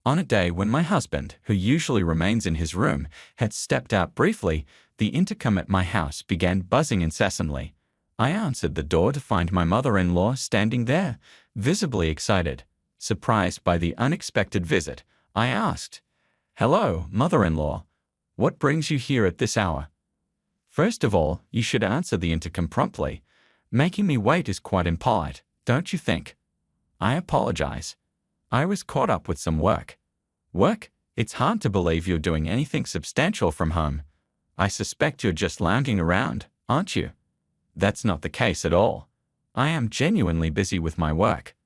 On a day when my husband, who usually remains in his room, had stepped out briefly, the intercom at my house began buzzing incessantly. I answered the door to find my mother-in-law standing there, visibly excited. Surprised by the unexpected visit, I asked, "Hello, mother-in-law. What brings you here at this hour?" "First of all, you should answer the intercom promptly. Making me wait is quite impolite, don't you think?" "I apologize. I was caught up with some work." "Work? It's hard to believe you're doing anything substantial from home. I suspect you're just lounging around, aren't you?" "That's not the case at all. I am genuinely busy with my work."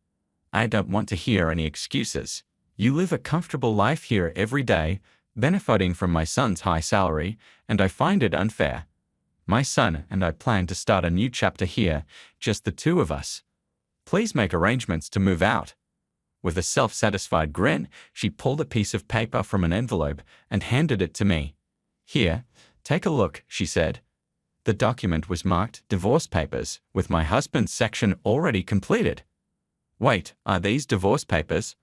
"I don't want to hear any excuses. You live a comfortable life here every day, benefiting from my son's high salary, and I find it unfair. My son and I plan to start a new chapter here, just the two of us. Please make arrangements to move out." With a self-satisfied grin, she pulled a piece of paper from an envelope and handed it to me. "Here, take a look," she said. The document was marked Divorce Papers, with my husband's section already completed. "Wait, are these divorce papers?"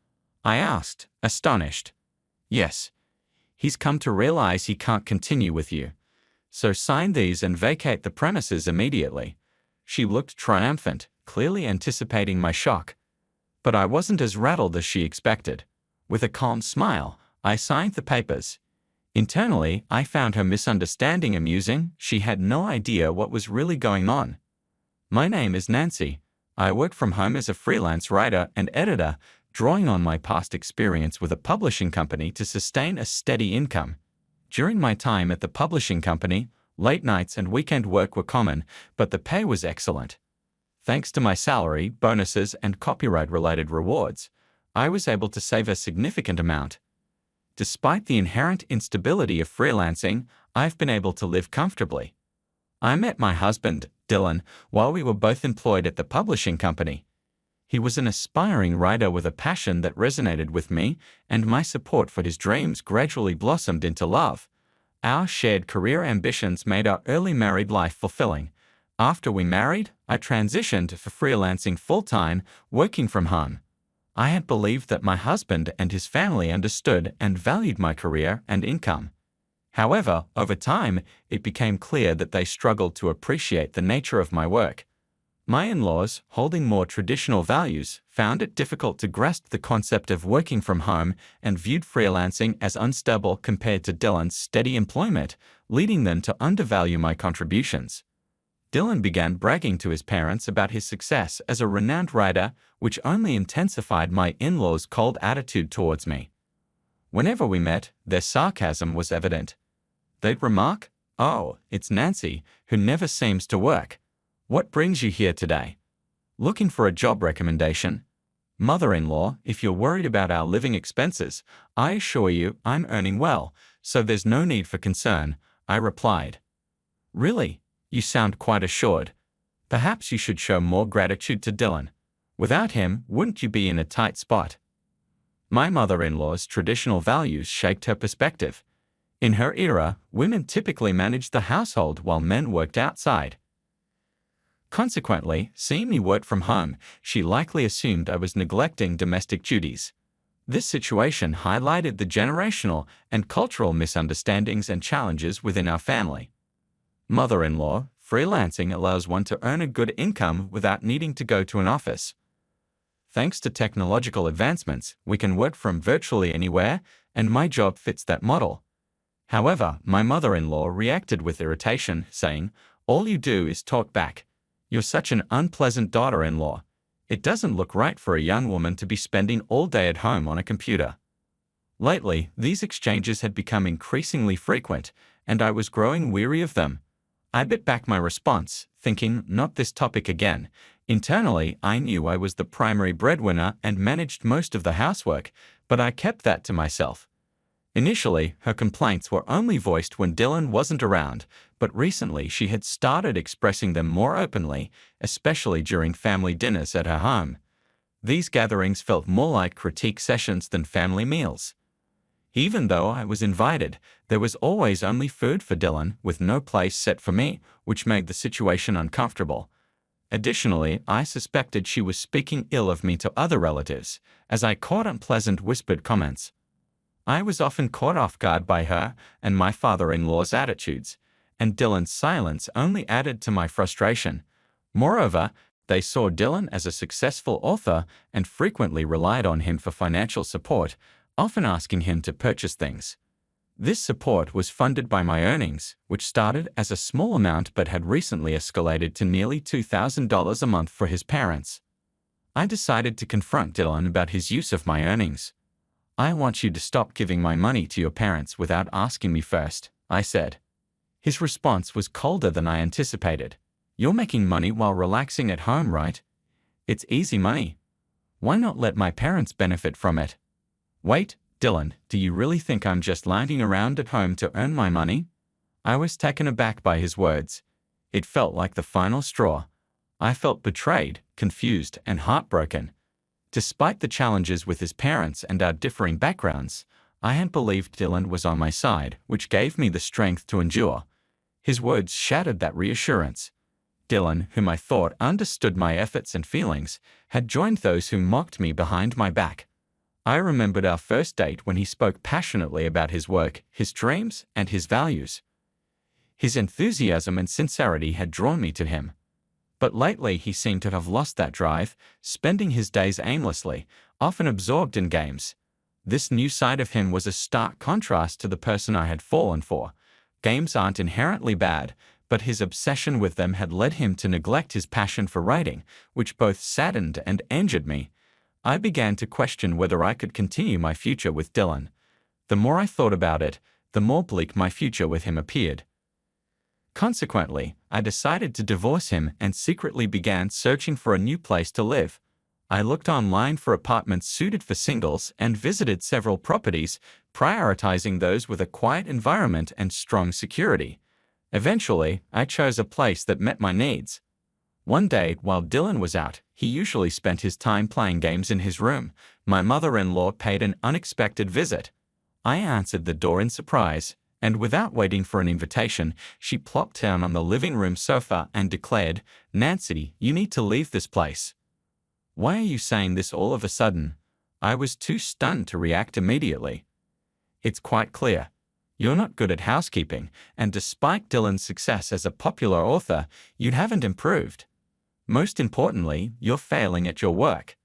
I asked, astonished. "Yes. He's come to realize he can't continue with you. So sign these and vacate the premises immediately." She looked triumphant, clearly anticipating my shock. But I wasn't as rattled as she expected. With a calm smile, I signed the papers. Internally, I found her misunderstanding amusing. She had no idea what was really going on. "My name is Nancy. I work from home as a freelance writer and editor, drawing on my past experience with a publishing company to sustain a steady income. During my time at the publishing company, late nights and weekend work were common, but the pay was excellent. Thanks to my salary, bonuses, and copyright-related rewards, I was able to save a significant amount. Despite the inherent instability of freelancing, I've been able to live comfortably. I met my husband, Dylan, while we were both employed at the publishing company. He was an aspiring writer with a passion that resonated with me, and my support for his dreams gradually blossomed into love. Our shared career ambitions made our early married life fulfilling. After we married, I transitioned for freelancing full-time, working from home. I had believed that my husband and his family understood and valued my career and income. However, over time, it became clear that they struggled to appreciate the nature of my work. My in-laws, holding more traditional values, found it difficult to grasp the concept of working from home and viewed freelancing as unstable compared to Dylan's steady employment, leading them to undervalue my contributions. Dylan began bragging to his parents about his success as a renowned writer, which only intensified my in-laws' cold attitude towards me. Whenever we met, their sarcasm was evident. They'd remark, "Oh, it's Nancy, who never seems to work. What brings you here today? Looking for a job recommendation?" "Mother-in-law, if you're worried about our living expenses, I assure you I'm earning well, so there's no need for concern," I replied. "Really? You sound quite assured. Perhaps you should show more gratitude to Dylan. Without him, wouldn't you be in a tight spot?" My mother-in-law's traditional values shaped her perspective. In her era, women typically managed the household while men worked outside. Consequently, seeing me work from home, she likely assumed I was neglecting domestic duties. This situation highlighted the generational and cultural misunderstandings and challenges within our family. Mother-in-law, freelancing allows one to earn a good income without needing to go to an office. Thanks to technological advancements, we can work from virtually anywhere, and my job fits that model. However, my mother-in-law reacted with irritation, saying, "All you do is talk back. You're such an unpleasant daughter-in-law. It doesn't look right for a young woman to be spending all day at home on a computer." Lately, these exchanges had become increasingly frequent, and I was growing weary of them. I bit back my response, thinking, not this topic again. Internally, I knew I was the primary breadwinner and managed most of the housework, but I kept that to myself. Initially, her complaints were only voiced when Dylan wasn't around, but recently she had started expressing them more openly, especially during family dinners at her home. These gatherings felt more like critique sessions than family meals. Even though I was invited, there was always only food for Dylan, with no place set for me, which made the situation uncomfortable. Additionally, I suspected she was speaking ill of me to other relatives, as I caught unpleasant whispered comments. I was often caught off guard by her and my father-in-law's attitudes, and Dylan's silence only added to my frustration. Moreover, they saw Dylan as a successful author and frequently relied on him for financial support, often asking him to purchase things. This support was funded by my earnings, which started as a small amount but had recently escalated to nearly $2,000 a month for his parents. I decided to confront Dylan about his use of my earnings. "I want you to stop giving my money to your parents without asking me first," I said. His response was colder than I anticipated. "You're making money while relaxing at home, right? It's easy money. Why not let my parents benefit from it?" "Wait, Dylan, do you really think I'm just lounging around at home to earn my money?" I was taken aback by his words. It felt like the final straw. I felt betrayed, confused, and heartbroken. Despite the challenges with his parents and our differing backgrounds, I had believed Dylan was on my side, which gave me the strength to endure. His words shattered that reassurance. Dylan, whom I thought understood my efforts and feelings, had joined those who mocked me behind my back. I remembered our first date when he spoke passionately about his work, his dreams, and his values. His enthusiasm and sincerity had drawn me to him. But lately he seemed to have lost that drive, spending his days aimlessly, often absorbed in games. This new side of him was a stark contrast to the person I had fallen for. Games aren't inherently bad, but his obsession with them had led him to neglect his passion for writing, which both saddened and injured me. I began to question whether I could continue my future with Dylan. The more I thought about it, the more bleak my future with him appeared. Consequently, I decided to divorce him and secretly began searching for a new place to live. I looked online for apartments suited for singles and visited several properties, prioritizing those with a quiet environment and strong security. Eventually, I chose a place that met my needs. One day, while Dylan was out, he usually spent his time playing games in his room. My mother-in-law paid an unexpected visit. I answered the door in surprise, and without waiting for an invitation, she plopped down on the living room sofa and declared, "Nancy, you need to leave this place." "Why are you saying this all of a sudden?" I was too stunned to react immediately. "It's quite clear. You're not good at housekeeping, and despite Dylan's success as a popular author, you haven't improved. Most importantly, you're failing at your work.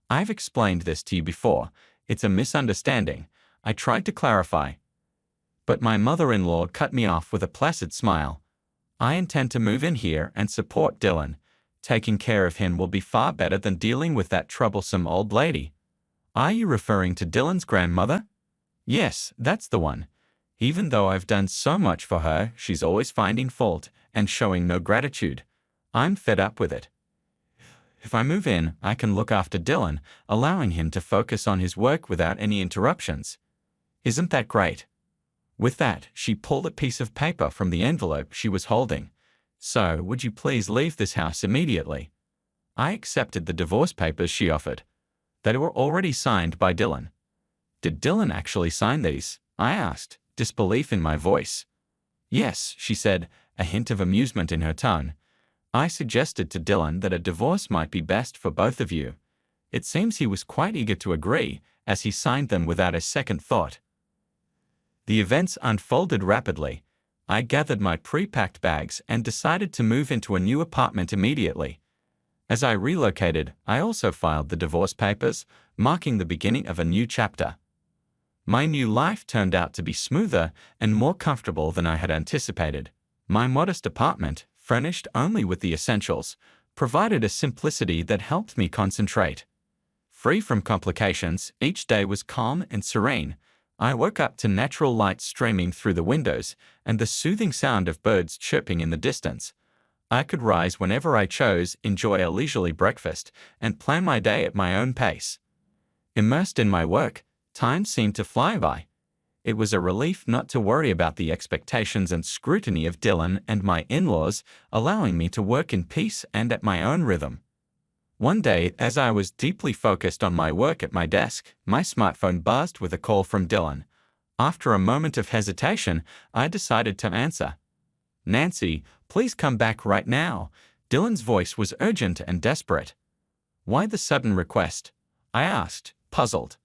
I've explained this to you before. It's a misunderstanding." I tried to clarify. But my mother-in-law cut me off with a placid smile. "I intend to move in here and support Dylan. Taking care of him will be far better than dealing with that troublesome old lady." "Are you referring to Dylan's grandmother?" "Yes, that's the one. Even though I've done so much for her, she's always finding fault and showing no gratitude. I'm fed up with it. If I move in, I can look after Dylan, allowing him to focus on his work without any interruptions. Isn't that great?" With that, she pulled a piece of paper from the envelope she was holding. "So, would you please leave this house immediately?" I accepted the divorce papers she offered. They were already signed by Dylan. "Did Dylan actually sign these?" I asked, disbelief in my voice. "Yes," she said, a hint of amusement in her tone. "I suggested to Dylan that a divorce might be best for both of you. It seems he was quite eager to agree, as he signed them without a second thought." The events unfolded rapidly. I gathered my pre-packed bags and decided to move into a new apartment immediately. As I relocated, I also filed the divorce papers, marking the beginning of a new chapter. My new life turned out to be smoother and more comfortable than I had anticipated. My modest apartment, furnished only with the essentials, provided a simplicity that helped me concentrate. Free from complications, each day was calm and serene. I woke up to natural light streaming through the windows and the soothing sound of birds chirping in the distance. I could rise whenever I chose, enjoy a leisurely breakfast, and plan my day at my own pace. Immersed in my work, time seemed to fly by. It was a relief not to worry about the expectations and scrutiny of Dylan and my in-laws, allowing me to work in peace and at my own rhythm. One day, as I was deeply focused on my work at my desk, my smartphone buzzed with a call from Dylan. After a moment of hesitation, I decided to answer. "Nancy, please come back right now." Dylan's voice was urgent and desperate. "Why the sudden request?" I asked, puzzled.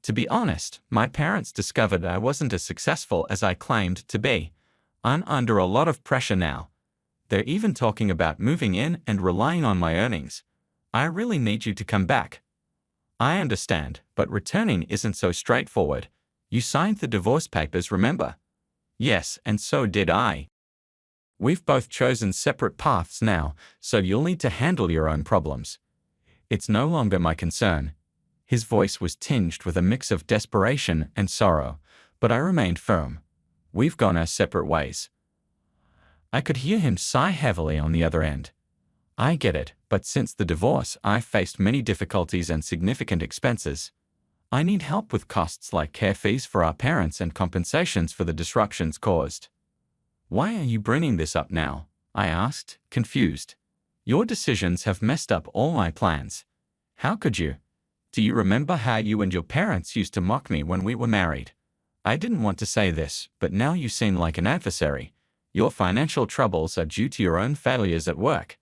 To be honest, my parents discovered I wasn't as successful as I claimed to be. I'm under a lot of pressure now. They're even talking about moving in and relying on my earnings. I really need you to come back. I understand, but returning isn't so straightforward. You signed the divorce papers, remember? Yes, and so did I. We've both chosen separate paths now, so you'll need to handle your own problems. It's no longer my concern. His voice was tinged with a mix of desperation and sorrow, but I remained firm. We've gone our separate ways. I could hear him sigh heavily on the other end. I get it, but since the divorce, I've faced many difficulties and significant expenses. I need help with costs like care fees for our parents and compensations for the disruptions caused. Why are you bringing this up now? I asked, confused. Your decisions have messed up all my plans. How could you? Do you remember how you and your parents used to mock me when we were married? I didn't want to say this, but now you seem like an adversary. Your financial troubles are due to your own failures at work.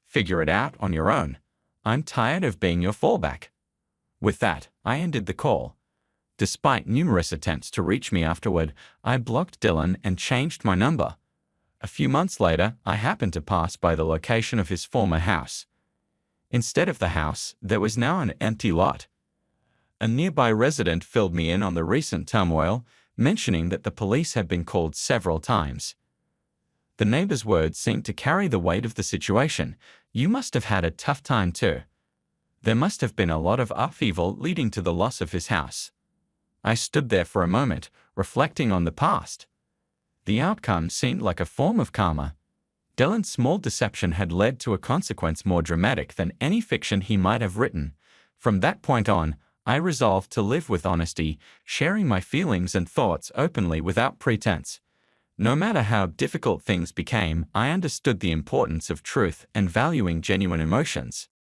Figure it out on your own. I'm tired of being your fallback. With that, I ended the call. Despite numerous attempts to reach me afterward, I blocked Dylan and changed my number. A few months later, I happened to pass by the location of his former house. Instead of the house, there was now an empty lot. A nearby resident filled me in on the recent turmoil, mentioning that the police had been called several times. The neighbor's words seemed to carry the weight of the situation. You must have had a tough time too. There must have been a lot of upheaval leading to the loss of his house. I stood there for a moment, reflecting on the past. The outcome seemed like a form of karma. Dylan's small deception had led to a consequence more dramatic than any fiction he might have written. From that point on, I resolved to live with honesty, sharing my feelings and thoughts openly without pretense. No matter how difficult things became, I understood the importance of truth and valuing genuine emotions.